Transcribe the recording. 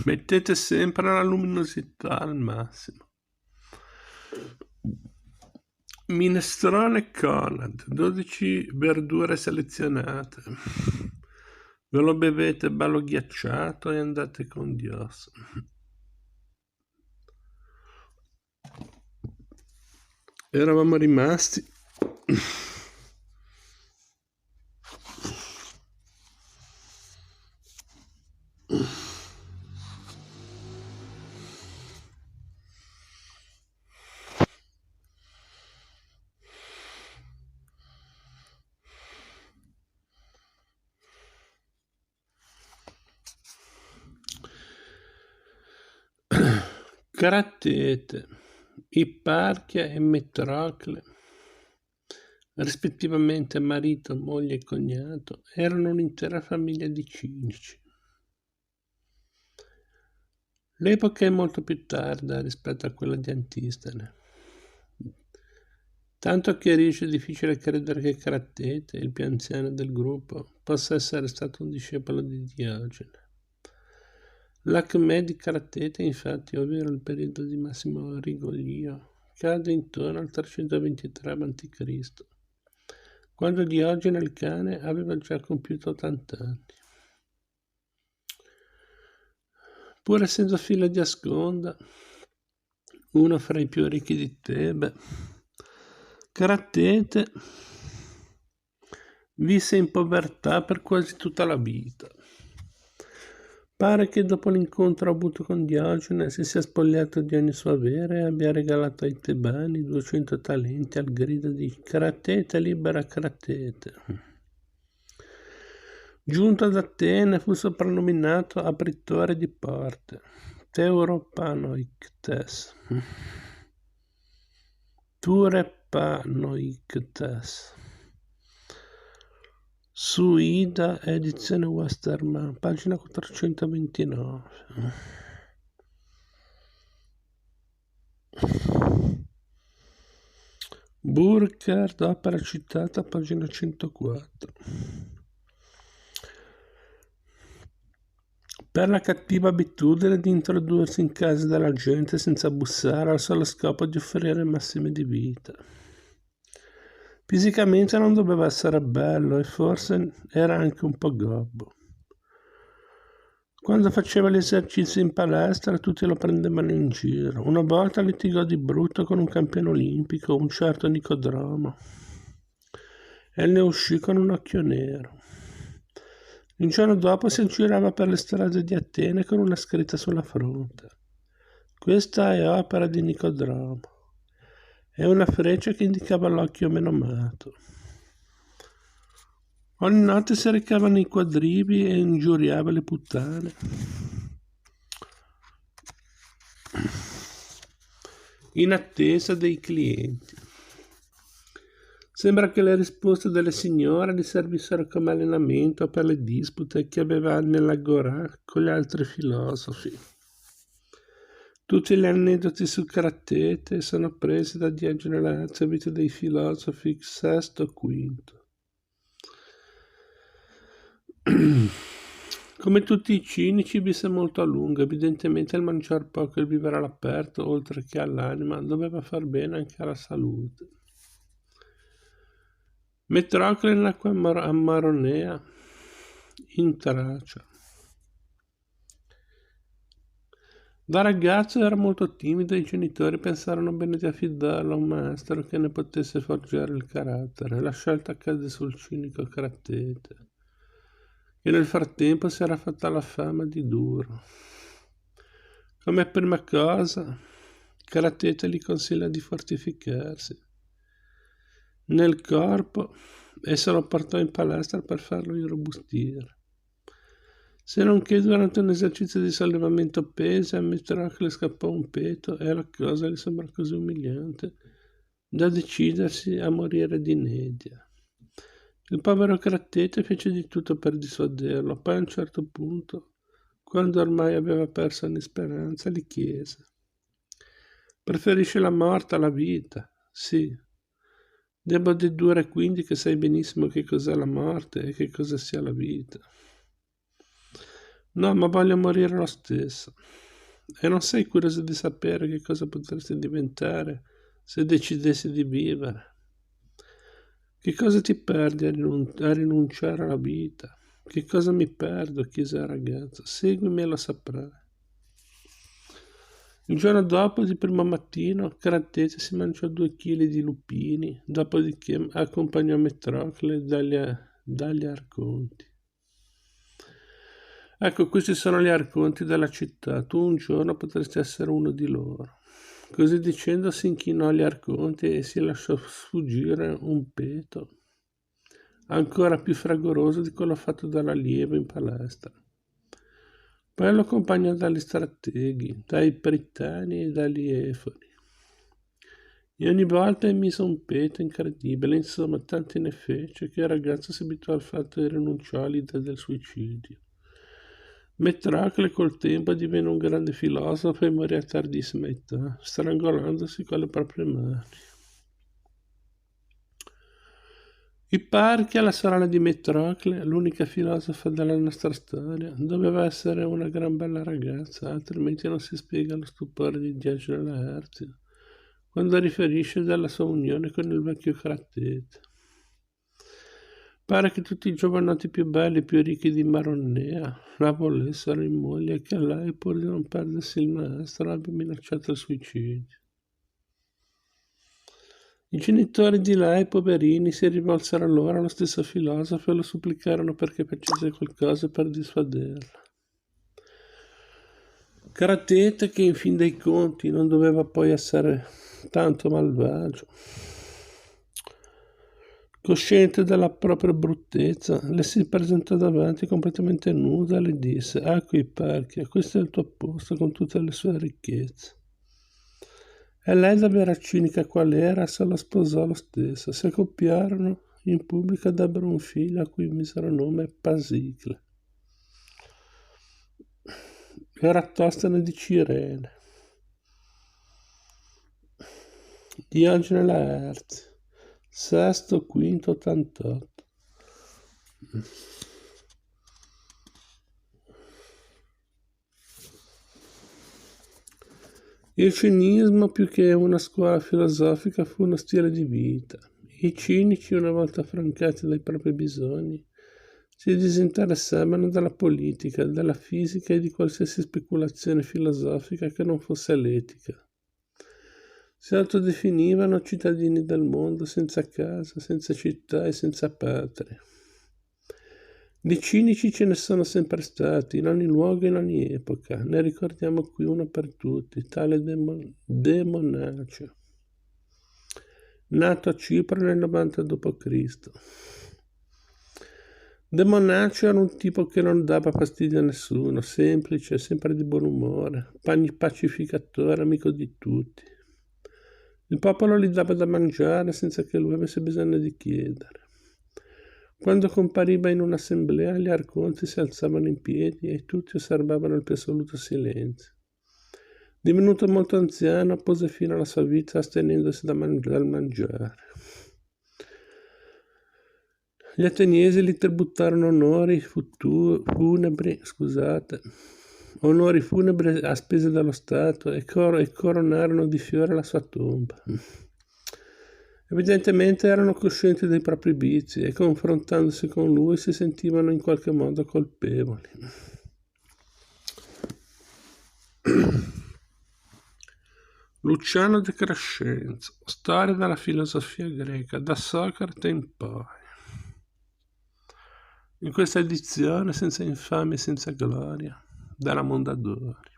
Mettete sempre la luminosità al massimo. Minestrone Conad, 12 verdure selezionate. Ve lo bevete bello ghiacciato e andate con Dios. Eravamo rimasti Crattete, Ipparchia e Metrocle, rispettivamente marito, moglie e cognato, erano un'intera famiglia di cinici. L'epoca è molto più tarda rispetto a quella di Antistene, tanto che riesce difficile credere che Crattete, il più anziano del gruppo, possa essere stato un discepolo di Diogene. L'acmè di Crattete, infatti, ovvero il periodo di massimo rigoglio, cade intorno al 323 a.C., quando Diogene il cane aveva già compiuto 80 anni. Pur essendo figlio di Asconda, uno fra i più ricchi di Tebe, Crattete visse in povertà per quasi tutta la vita. Pare che dopo l'incontro avuto con Diogene si sia spogliato di ogni suo avere e abbia regalato ai tebani 200 talenti al grido di Crattete libera Crattete. Giunto ad Atene fu soprannominato apritore di porte, Teuropanoiktes, Turepanoiktes. Su Ida, edizione Westermann, pagina 429. Burkhardt, opera citata, pagina 104. Per la cattiva abitudine di introdursi in casa della gente senza bussare al solo scopo di offrire massime di vita. Fisicamente non doveva essere bello e forse era anche un po' gobbo. Quando faceva gli esercizi in palestra tutti lo prendevano in giro. Una volta litigò di brutto con un campione olimpico, un certo Nicodromo, e ne uscì con un occhio nero. Il giorno dopo si girava per le strade di Atene con una scritta sulla fronte. Questa è opera di Nicodromo. È una freccia che indicava l'occhio menomato. Ogni notte si recava nei quadrivi e ingiuriava le puttane. In attesa dei clienti. Sembra che le risposte delle signore gli servissero come allenamento per le dispute che aveva nell'agorà con gli altri filosofi. Tutti gli aneddoti su Crattete sono presi da Diogene Laerzi, vita dei filosofi VI V. Come tutti i cinici visse molto a lungo, evidentemente il mangiar poco e il vivere all'aperto, oltre che all'anima, doveva far bene anche alla salute. Metrocle nacque a Maronea, in Tracia. Da ragazzo era molto timido e i genitori pensarono bene di affidarlo a un maestro che ne potesse forgiare il carattere. La scelta cadde sul cinico Crattete, che nel frattempo si era fatta la fama di duro. Come prima cosa, Crattete gli consiglia di fortificarsi. Nel corpo, e se lo portò in palestra per farlo irrobustire. Se non che durante un esercizio di sollevamento pesi ammetterà che le scappò un peto e la cosa gli sembrò così umiliante da decidersi a morire di inedia. Il povero Crattete fece di tutto per dissuaderlo, poi a un certo punto, quando ormai aveva perso ogni speranza, gli chiese: «Preferisci la morte alla vita?» «Sì». «Devo dedurre quindi che sai benissimo che cos'è la morte e che cosa sia la vita». No, ma voglio morire lo stesso. E non sei curioso di sapere che cosa potresti diventare se decidessi di vivere? Che cosa ti perdi a rinunciare alla vita? Che cosa mi perdo? Chiese la ragazza. Seguimi e lo saprai. Il giorno dopo, di primo mattino, Cratete si mangiò 2 chili di lupini, dopodiché accompagnò Metrocle dagli Arconti. Ecco, questi sono gli Arconti della città. Tu un giorno potresti essere uno di loro. Così dicendo si inchinò agli Arconti e si lasciò sfuggire un peto ancora più fragoroso di quello fatto dall'allievo in palestra. Poi lo accompagnò dagli strateghi, dai Pritani e dagli Efori. E ogni volta emise un peto incredibile, insomma, tanti ne fece che il ragazzo si abituò al fatto e rinunciò all'idea del suicidio. Metracle col tempo divenne un grande filosofo e morì a tardissima età, strangolandosi con le proprie mani. Ipparchia, la sorella di Metrocle, l'unica filosofa della nostra storia, doveva essere una gran bella ragazza, altrimenti non si spiega lo stupore di Diogene Laertio quando riferisce della sua unione con il vecchio Cratete. Pare che tutti i giovanotti più belli e più ricchi di Maronnea la volessero in moglie e che lei, pur di non perdersi il maestro, abbia minacciato il suicidio. I genitori di lei, poverini, si rivolsero allora allo stesso filosofo e lo supplicarono perché facesse qualcosa per dissuaderla. Cratete, che in fin dei conti non doveva poi essere tanto malvagio, cosciente della propria bruttezza, le si presentò davanti completamente nuda e le disse: ecco Ipparchia, questo è il tuo posto con tutte le sue ricchezze. E lei, da vera cinica qual era, se lo sposò lo stesso. Si accoppiarono in pubblico ed ebbero un figlio a cui misero nome Pasicle. Eratostene di Cirene. Diogene Laerzi. Sesto, quinto, 88. Il cinismo, più che una scuola filosofica, fu uno stile di vita. I cinici, una volta affrancati dai propri bisogni, si disinteressavano della politica, della fisica e di qualsiasi speculazione filosofica che non fosse l'etica. Si autodefinivano cittadini del mondo senza casa, senza città e senza patria. Di cinici ce ne sono sempre stati, in ogni luogo e in ogni epoca. Ne ricordiamo qui uno per tutti, tale Demonaccio, nato a Cipro nel 90 d.C. Demonaccio era un tipo che non dava fastidio a nessuno, semplice, sempre di buon umore, pacificatore, amico di tutti. Il popolo gli dava da mangiare senza che lui avesse bisogno di chiedere. Quando compariva in un'assemblea, gli arconti si alzavano in piedi e tutti osservavano il più assoluto silenzio. Divenuto molto anziano, pose fine alla sua vita astenendosi dal mangiare. Gli ateniesi gli tributarono onori funebri a spese dello Stato e coronarono di fiore la sua tomba. Evidentemente erano coscienti dei propri vizi e confrontandosi con lui si sentivano in qualche modo colpevoli. Luciano de Crescenzo, storia della filosofia greca, da Socrate in poi. In questa edizione, senza infamia e senza gloria, dalla Mondadori.